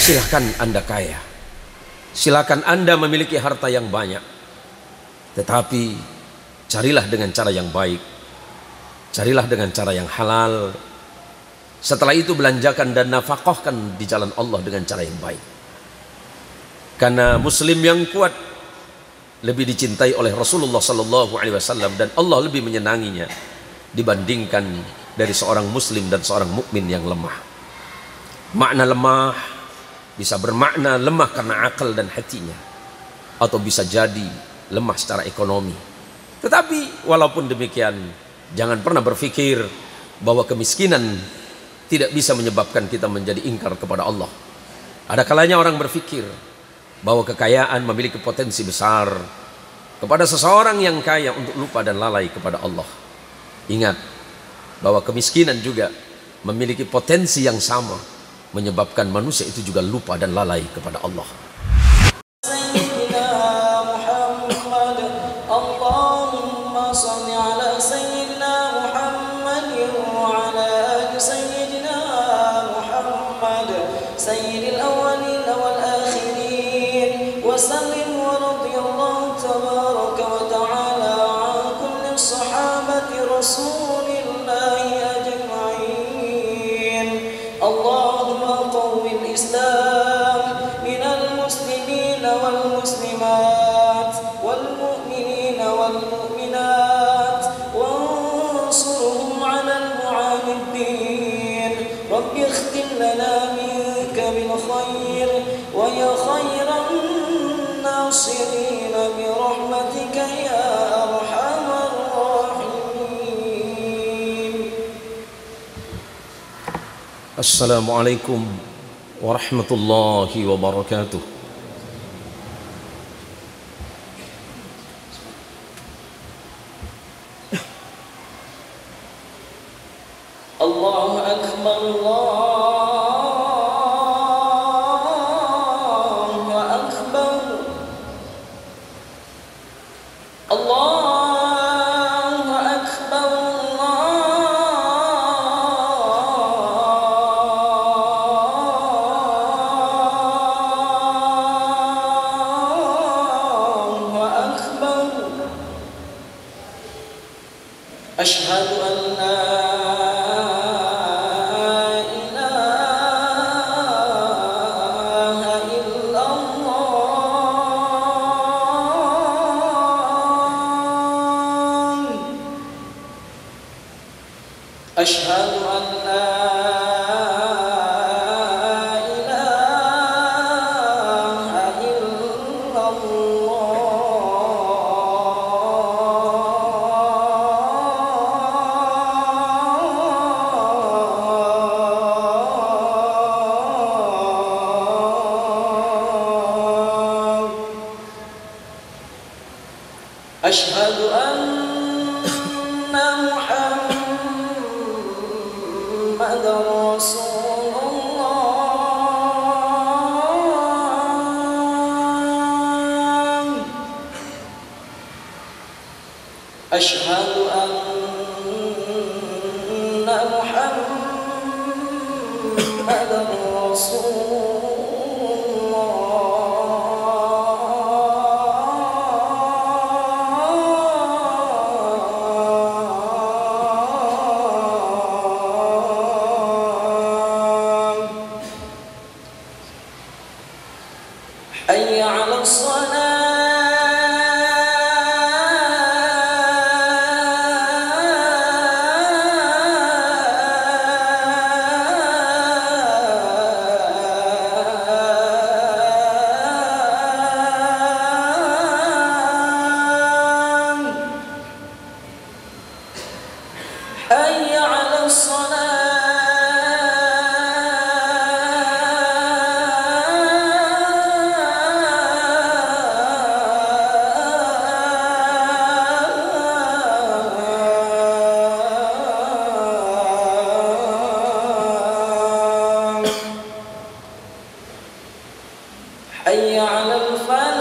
Silahkan Anda kaya, silahkan Anda memiliki harta yang banyak, tetapi carilah dengan cara yang baik, carilah dengan cara yang halal. Setelah itu belanjakan dan nafkahkan di jalan Allah dengan cara yang baik. Karena muslim yang kuat lebih dicintai oleh Rasulullah SAW, dan Allah lebih menyenanginya dibandingkan dari seorang muslim dan seorang mukmin yang lemah. Makna lemah bisa bermakna lemah karena akal dan hatinya, atau bisa jadi lemah secara ekonomi. Tetapi walaupun demikian, jangan pernah berpikir bahwa kemiskinan tidak bisa menyebabkan kita menjadi ingkar kepada Allah. Ada kalanya orang berpikir bahwa kekayaan memiliki potensi besar kepada seseorang yang kaya untuk lupa dan lalai kepada Allah. Ingat bahwa kemiskinan juga memiliki potensi yang sama, menyebabkan manusia itu juga lupa dan lalai kepada Allah. Assalamualaikum warahmatullahi wabarakatuh. Allahu Akbar, Allahu Akbar, Allahu Akbar, Allahu Akbar. Asyhadu an la أشهد أن لا إله إلا الله. أشهد أن محمد رسول الله. أشهد أن محمد رسول حي على الصلاة. حي على الصلاة. حي على الفلاح.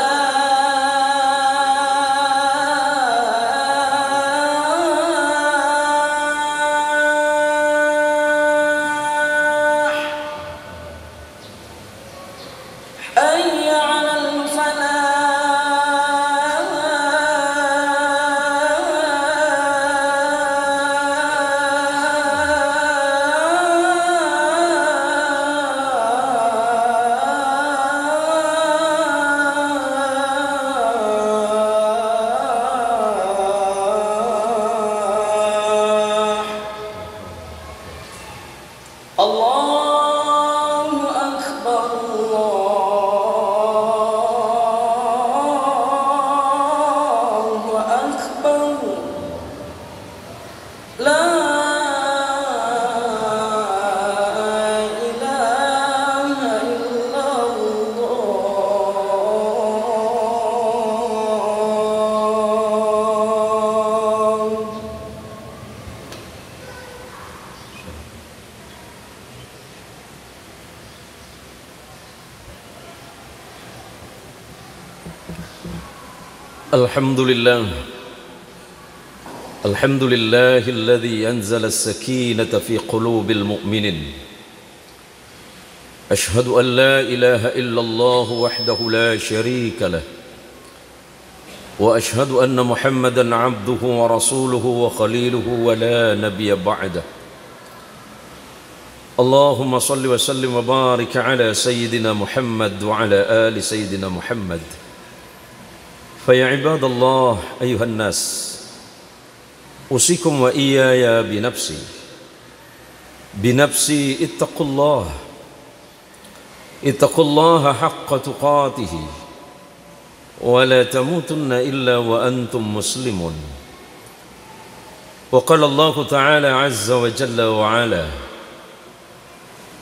Alhamdulillah. Alhamdulillahilladzi anzala as-sakinata fi qulubil mu'minin. Ashhadu an la ilaha illallah wahdahu la syarika lah. Wa ashhadu anna Muhammadan 'abduhu wa rasuluhu wa khaliluhu wa la nabiyya ba'dah. Allahumma salli wa sallim wa barik ala sayyidina Muhammad wa ala ali sayyidina Muhammad. Fa ya ibadallah ayuhan nas, usikum wa iyaya binafsi ittaqullaha haqqa tuqatihi wa la tamutunna illa wa antum muslimun. Wa qala Allah ta'ala azza wa jalla wa ala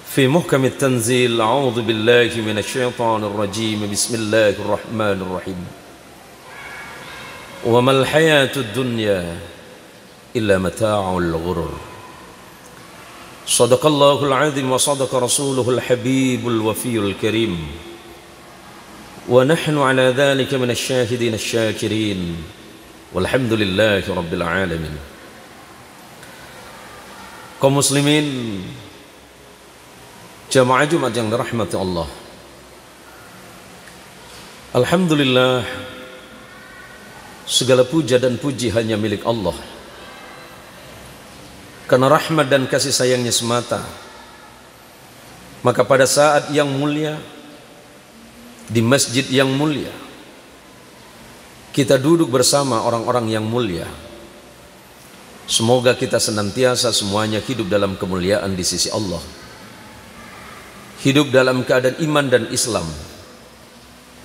fi muhkam at-tanzil, a'udzu billahi minasy syaithanir rajim, bismillahir rahmanir rahim. Wa mal hayatud dunya illa mata'ul ghurur. Shadaqallahul azim wa sadaqa rasuluhul habibul wafiyul karim. Wa nahnu ala dhalika minasy syahidin asy-syakirin. Walhamdulillahi rabbil alamin. Kaum muslimin, jamaah Jumat yang dirahmati Allah, alhamdulillah, segala puja dan puji hanya milik Allah. Karena rahmat dan kasih sayangnya semata, maka pada saat yang mulia, di masjid yang mulia, kita duduk bersama orang-orang yang mulia. Semoga kita senantiasa semuanya hidup dalam kemuliaan di sisi Allah, hidup dalam keadaan iman dan Islam,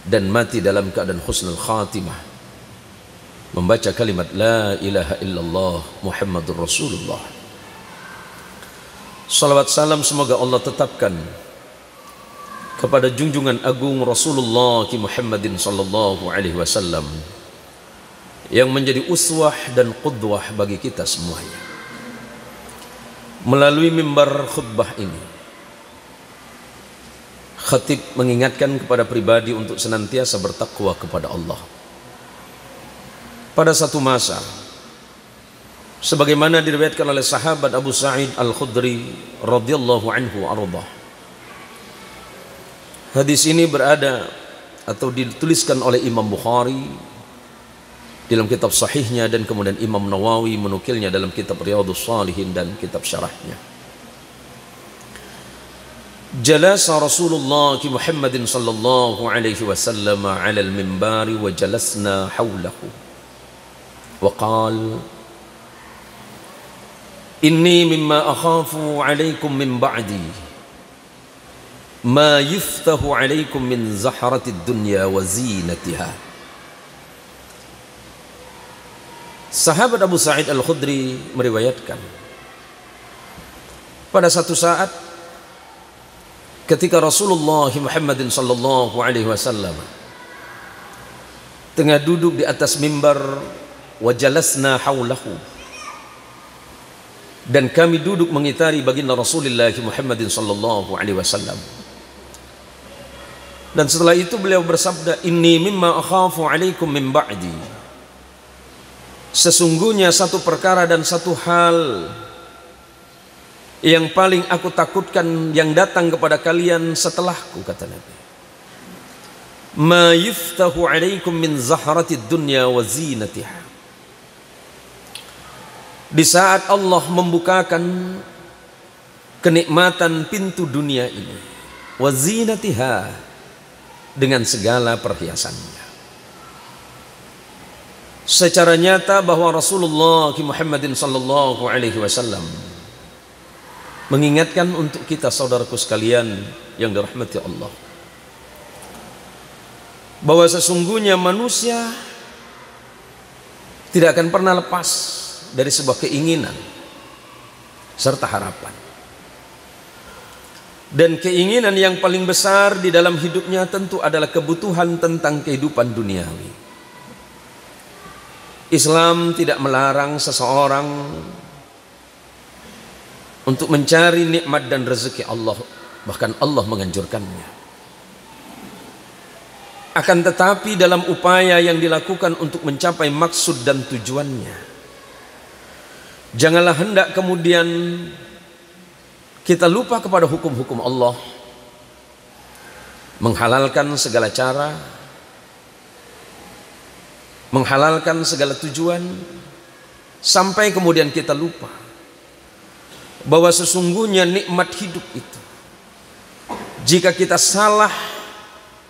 dan mati dalam keadaan husnul khatimah, membaca kalimat la ilaha illallah Muhammadur Rasulullah. Salawat salam semoga Allah tetapkan kepada junjungan agung Rasulullah Muhammadin sallallahu alaihi wasallam, yang menjadi uswah dan qudwah bagi kita semuanya. Melalui mimbar khutbah ini, khatib mengingatkan kepada pribadi untuk senantiasa bertakwa kepada Allah. Pada satu masa, sebagaimana diriwayatkan oleh sahabat Abu Sa'id Al-Khudri radhiyallahu anhu ardah, hadis ini berada atau dituliskan oleh Imam Bukhari dalam kitab sahihnya, dan kemudian Imam Nawawi menukilnya dalam kitab Riyadhus Shalihin dan kitab syarahnya. Jalasa Rasulullah Muhammadin sallallahu alaihi wasallam ala al-minbari wa jalasna hawlahu wa qala inni mimma akhafu alaikum min ba'di ma yuftahu alaikum min zaharatid dunya wa zinatiha. Sahabat Abu Sa'id Al-Khudri meriwayatkan, pada satu saat ketika Rasulullah Muhammadin sallallahu alaihi wasallam tengah duduk di atas mimbar, wa jalasna haulahu, dan kami duduk mengitari baginda Rasulullah Muhammadin sallallahu alaihi wasallam. Dan setelah itu beliau bersabda, inni mimma akhafu alaikum min ba'di, sesungguhnya satu perkara dan satu hal yang paling aku takutkan yang datang kepada kalian setelahku, kata Nabi. Ma yuftahu alaikum min zaharatid dunya wa zinatiha. Di saat Allah membukakan kenikmatan pintu dunia ini, wa zinatiha, dengan segala perhiasannya. Secara nyata bahwa Rasulullah Muhammadin sallallahu alaihi wasallam mengingatkan untuk kita, saudaraku sekalian yang dirahmati Allah, bahwa sesungguhnya manusia tidak akan pernah lepas dari sebuah keinginan serta harapan. Dan keinginan yang paling besar di dalam hidupnya tentu adalah kebutuhan tentang kehidupan duniawi. Islam tidak melarang seseorang untuk mencari nikmat dan rezeki Allah, bahkan Allah menganjurkannya. Akan tetapi dalam upaya yang dilakukan untuk mencapai maksud dan tujuannya, janganlah hendak kemudian kita lupa kepada hukum-hukum Allah, menghalalkan segala cara, menghalalkan segala tujuan, sampai kemudian kita lupa bahwa sesungguhnya nikmat hidup itu, jika kita salah,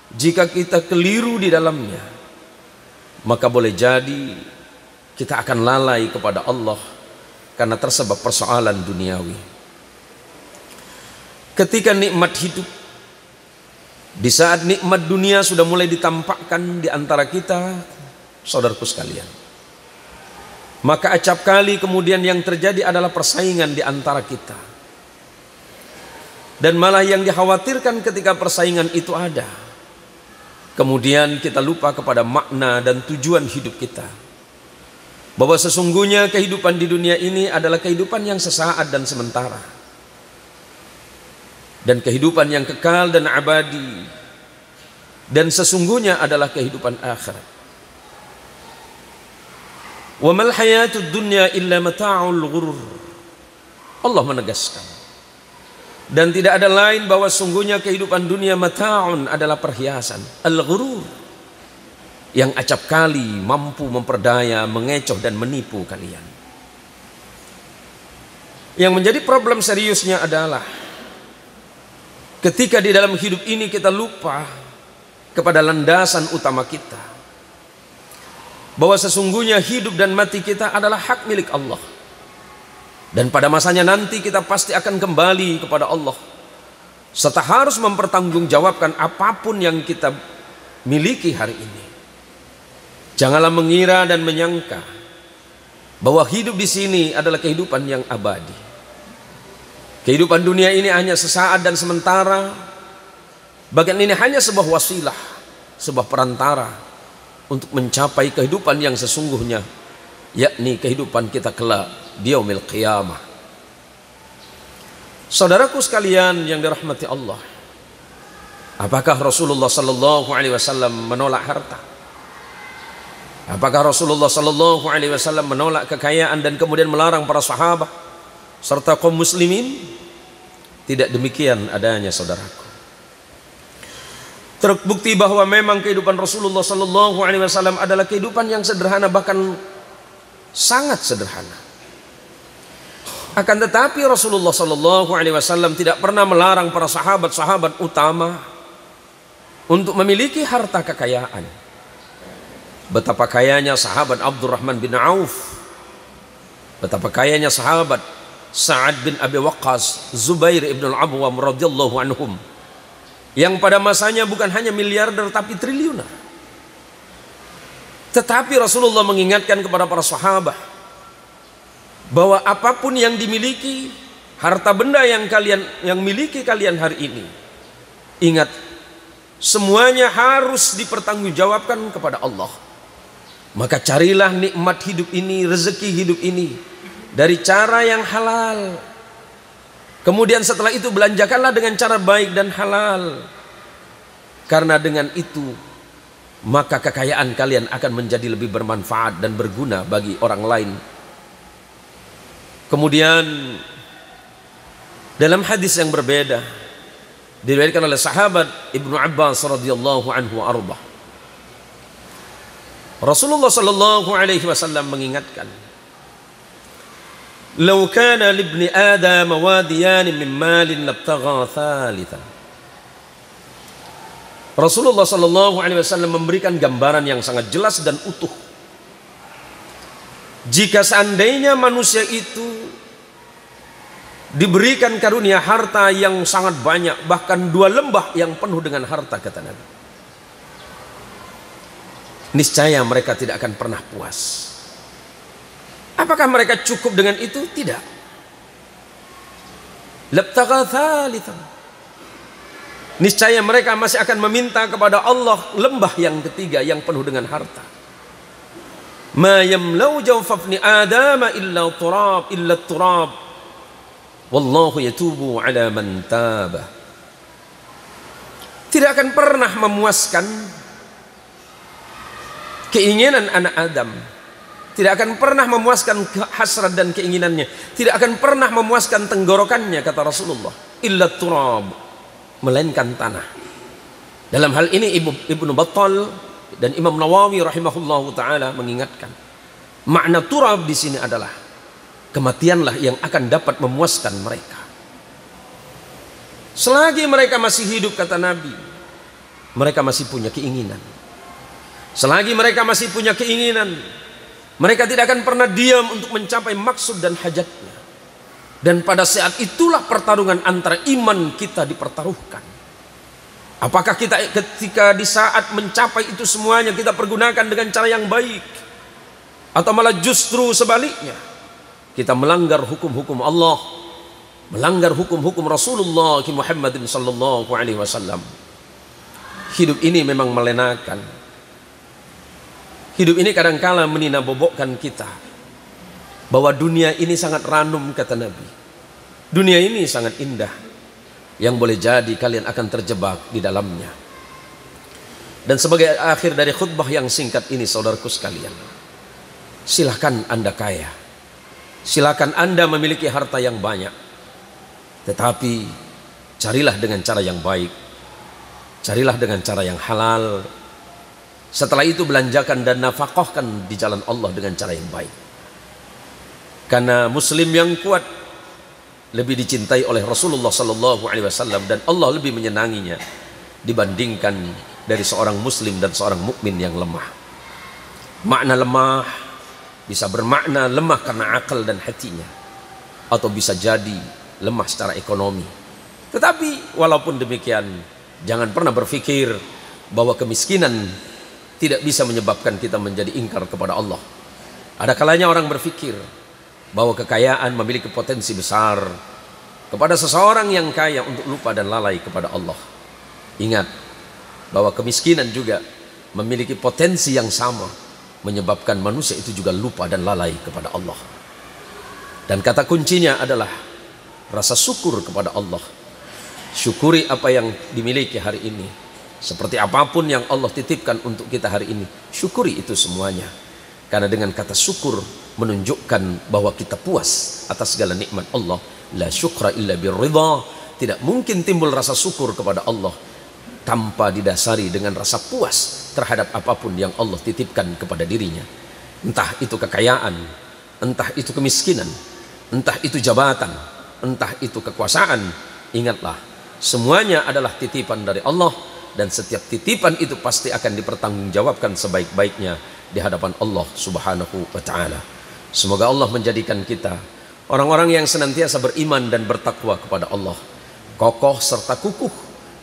jika kita keliru di dalamnya, maka boleh jadi kita akan lalai kepada Allah karena tersebab persoalan duniawi. Ketika nikmat hidup, di saat nikmat dunia sudah mulai ditampakkan di antara kita, saudaraku sekalian, maka acap kali kemudian yang terjadi adalah persaingan di antara kita. Dan malah yang dikhawatirkan ketika persaingan itu ada, kemudian kita lupa kepada makna dan tujuan hidup kita, bahwa sesungguhnya kehidupan di dunia ini adalah kehidupan yang sesaat dan sementara, dan kehidupan yang kekal dan abadi, dan sesungguhnya adalah kehidupan akhirat. Wa mal hayatud dunya illa mata'ul ghurur. Allah menegaskan, dan tidak ada lain bahwa sungguhnya kehidupan dunia mata'un adalah perhiasan, al-ghurur, yang acap kali mampu memperdaya, mengecoh dan menipu kalian. Yang menjadi problem seriusnya adalah ketika di dalam hidup ini kita lupa kepada landasan utama kita, bahwa sesungguhnya hidup dan mati kita adalah hak milik Allah, dan pada masanya nanti kita pasti akan kembali kepada Allah, serta harus mempertanggungjawabkan apapun yang kita miliki hari ini. Janganlah mengira dan menyangka bahwa hidup di sini adalah kehidupan yang abadi. Kehidupan dunia ini hanya sesaat dan sementara. Bagian ini hanya sebuah wasilah, sebuah perantara untuk mencapai kehidupan yang sesungguhnya, yakni kehidupan kita kelak di yaumil qiyamah. Saudaraku sekalian yang dirahmati Allah, apakah Rasulullah sallallahu alaihi wasallam menolak harta? Apakah Rasulullah sallallahu alaihi wasallam menolak kekayaan dan kemudian melarang para sahabat serta kaum muslimin? Tidak demikian adanya, saudaraku. Terbukti bahwa memang kehidupan Rasulullah sallallahu alaihi wasallam adalah kehidupan yang sederhana, bahkan sangat sederhana. Akan tetapi Rasulullah sallallahu alaihi wasallam tidak pernah melarang para sahabat-sahabat utama untuk memiliki harta kekayaan. Betapa kayanya sahabat Abdurrahman bin Auf, betapa kayanya sahabat Sa'ad bin Abi Waqqas, Zubair ibn al-Awwam radhiyallahu anhum, yang pada masanya bukan hanya miliarder tapi triliuner. Tetapi Rasulullah mengingatkan kepada para sahabat bahwa apapun yang dimiliki, harta benda yang miliki kalian hari ini, ingat, semuanya harus dipertanggungjawabkan kepada Allah. Maka carilah nikmat hidup ini, rezeki hidup ini dari cara yang halal. Kemudian setelah itu belanjakanlah dengan cara baik dan halal, karena dengan itu maka kekayaan kalian akan menjadi lebih bermanfaat dan berguna bagi orang lain. Kemudian dalam hadis yang berbeda diriwayatkan oleh sahabat Ibnu Abbas radhiyallahu anhu arba, Rasulullah sallallahu alaihi wasallam mengingatkan, "Law kana li ibni Adam wadiyan min malin labtagha thalithan." Rasulullah sallallahu alaihi wasallam memberikan gambaran yang sangat jelas dan utuh. Jika seandainya manusia itu diberikan karunia harta yang sangat banyak, bahkan 2 lembah yang penuh dengan harta, kata Nabi, niscaya mereka tidak akan pernah puas. Apakah mereka cukup dengan itu? Tidak. Labtagha thalithan. Niscaya mereka masih akan meminta kepada Allah lembah yang ketiga yang penuh dengan harta. Ma yamlau jawfa ibni Adam illa turab wallahu yatubu ala man taba. Tidak akan pernah memuaskan Keinginan anak Adam tidak akan pernah memuaskan hasrat dan keinginannya, tidak akan pernah memuaskan tenggorokannya, kata Rasulullah, illa turab, melainkan tanah. Dalam hal ini Ibnu Battal dan Imam Nawawi rahimahullahu taala mengingatkan, makna turab di sini adalah kematianlah yang akan dapat memuaskan mereka. Selagi mereka masih hidup, kata Nabi, mereka masih punya keinginan. Selagi mereka masih punya keinginan, mereka tidak akan pernah diam untuk mencapai maksud dan hajatnya. Dan pada saat itulah pertarungan antara iman kita dipertaruhkan. Apakah kita ketika di saat mencapai itu semuanya kita pergunakan dengan cara yang baik, atau malah justru sebaliknya kita melanggar hukum-hukum Allah, melanggar hukum-hukum Rasulullah Muhammadin sallallahu alaihi wasallam. Hidup ini memang melenakan. Hidup ini kadangkala menina-bobokkan kita bahwa dunia ini sangat ranum, kata Nabi. Dunia ini sangat indah, yang boleh jadi kalian akan terjebak di dalamnya. Dan sebagai akhir dari khutbah yang singkat ini, saudaraku sekalian, silahkan Anda kaya, silahkan Anda memiliki harta yang banyak, tetapi carilah dengan cara yang baik, carilah dengan cara yang halal. Setelah itu belanjakan dan nafkahkan di jalan Allah dengan cara yang baik. Karena muslim yang kuat lebih dicintai oleh Rasulullah sallallahu alaihi wasallam, dan Allah lebih menyenanginya dibandingkan dari seorang muslim dan seorang mukmin yang lemah. Makna lemah bisa bermakna lemah karena akal dan hatinya, atau bisa jadi lemah secara ekonomi. Tetapi walaupun demikian, jangan pernah berpikir bahwa kemiskinan tidak bisa menyebabkan kita menjadi ingkar kepada Allah. Ada kalanya orang berpikir bahwa kekayaan memiliki potensi besar kepada seseorang yang kaya untuk lupa dan lalai kepada Allah. Ingat bahwa kemiskinan juga memiliki potensi yang sama, menyebabkan manusia itu juga lupa dan lalai kepada Allah. Dan kata kuncinya adalah rasa syukur kepada Allah. Syukuri apa yang dimiliki hari ini. Seperti apapun yang Allah titipkan untuk kita hari ini, syukuri itu semuanya. Karena dengan kata syukur menunjukkan bahwa kita puas atas segala nikmat Allah. La syukra illa birridha. Tidak mungkin timbul rasa syukur kepada Allah tanpa didasari dengan rasa puas terhadap apapun yang Allah titipkan kepada dirinya. Entah itu kekayaan, entah itu kemiskinan, entah itu jabatan, entah itu kekuasaan. Ingatlah, semuanya adalah titipan dari Allah. Dan setiap titipan itu pasti akan dipertanggungjawabkan sebaik-baiknya di hadapan Allah subhanahu wa ta'ala. Semoga Allah menjadikan kita orang-orang yang senantiasa beriman dan bertakwa kepada Allah, kokoh serta kukuh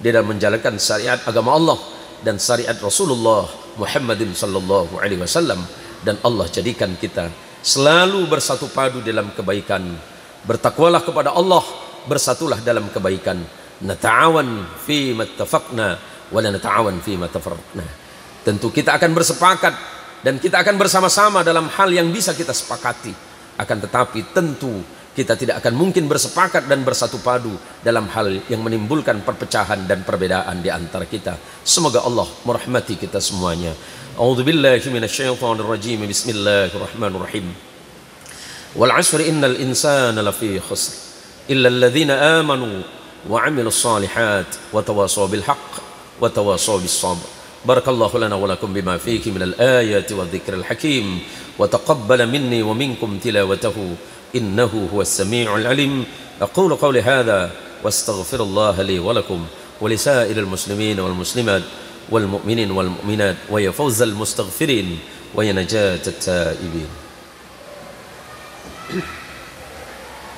di dalam menjalankan syariat agama Allah dan syariat Rasulullah Muhammadin sallallahu alaihi wasallam. Dan Allah jadikan kita selalu bersatu padu dalam kebaikan. Bertakwalah kepada Allah, bersatulah dalam kebaikan. Nata'awan fi mattafaqna wala nata'awan fi ma tafarraqna. Tentu kita akan bersepakat dan kita akan bersama-sama dalam hal yang bisa kita sepakati. Akan tetapi tentu kita tidak akan mungkin bersepakat dan bersatu padu dalam hal yang menimbulkan perpecahan dan perbedaan di antara kita. Semoga Allah merahmati kita semuanya. A'udzubillahi minasyaitonir rajim. Bismillahirrahmanirrahim. Wal 'ashri innal insana lafi khusr illa alladhina amanu wa 'amilus shalihat wa tawasaw bil haqq wa tawasaw bis sabr. Barakallahu lana wa lakum bima fihi minal ayati wadh-dhikril hakim wa taqabbala minni wa minkum tilawatahu innahu huwas sami'ul alim. Aqulu qawli hadha wastaghfirullaha li wa lakum wa lisairil muslimin wal muslimat wal mu'minin wal mu'minat wa ya fawzal mustaghfirin wa ya najatat taibin.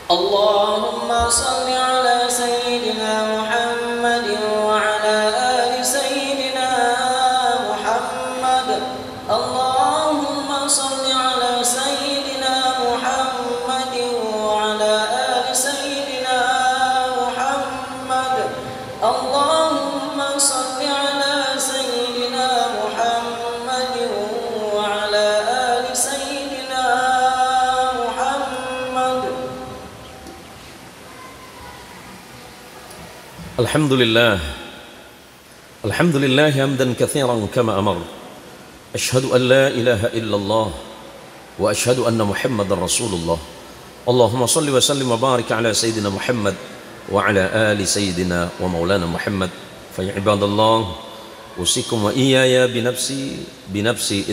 Allahumma salli ala sayyidina Muhammadin wa ala ali sayyidina Muhammad. Allahumma salli ala sayyidina Muhammadin wa ala ali sayyidina Muhammad. Allahumma salli ala sayyidina Muhammadin wa ala ali sayyidina Muhammad. Alhamdulillah, alhamdulillah hamdan katsiran kama amar, أشهد أن لا إله إلا الله وأشهد أن محمد رسول الله. اللهم صل وسلم وبارك على سيدنا محمد وعلى آل سيدنا ومولانا محمد. فيا عباد الله أوصيكم وإياي بنفسي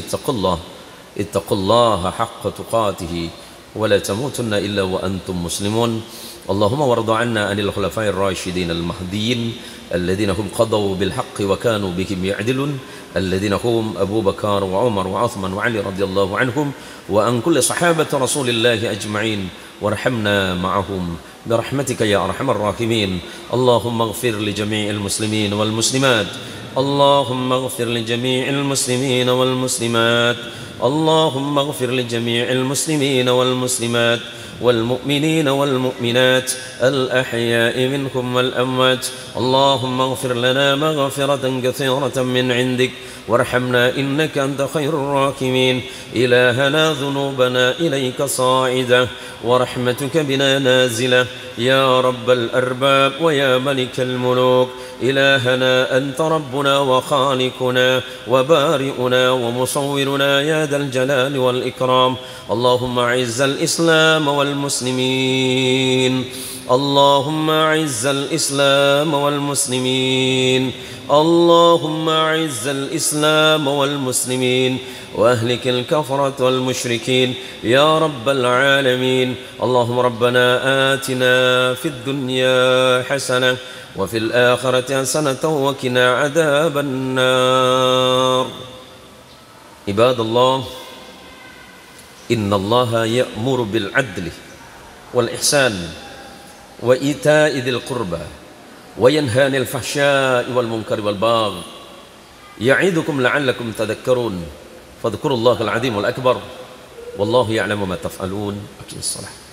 اتقوا الله حق تقاته ولا تموتن إلا وأنتم مسلمون. اللهم وارض عنا عن الخلفاء الراشدين المهديين الذين هم قضوا بالحق وكانوا بهم يعدلون، الذين هم أبو بكر وعمر وعثمان وعلي رضي الله عنهم، وعن كل صحابة رسول الله أجمعين، وارحمنا معهم برحمتك يا أرحم الراحمين. اللهم اغفر لجميع المسلمين والمسلمات، اللهم اغفر لجميع المسلمين والمسلمات، اللهم اغفر لجميع المسلمين والمسلمات والمؤمنين والمؤمنات الأحياء منهم والأموات. اللهم اغفر لنا مغفرة كثيرة من عندك، وارحمنا إنك أنت خير الراحمين. إلهنا ذنوبنا إليك صاعدة ورحمتك بنا نازلة يا رب الأرباب ويا ملك الملوك. إلهنا أنت ربنا وخالقنا وبارئنا ومصورنا يا ذا الجلال والإكرام. اللهم أعز الإسلام والمسلمين، اللهم أعز الإسلام والمسلمين، اللهم أعز الإسلام والمسلمين، وأهلك الكفرة والمشركين يا رب العالمين. اللهم ربنا آتنا في الدنيا حسنة وفي الآخرة حسنة وقنا عذاب النار. عباد الله، إن الله يأمر بالعدل والإحسان وإيتاء ذي القربى وينهى عن الفحشاء والمنكر والبغي يعظكم لعلكم تذكرون. فاذكروا الله العظيم الأكبر والله يعلم ما تفعلون. أقم الصلاة.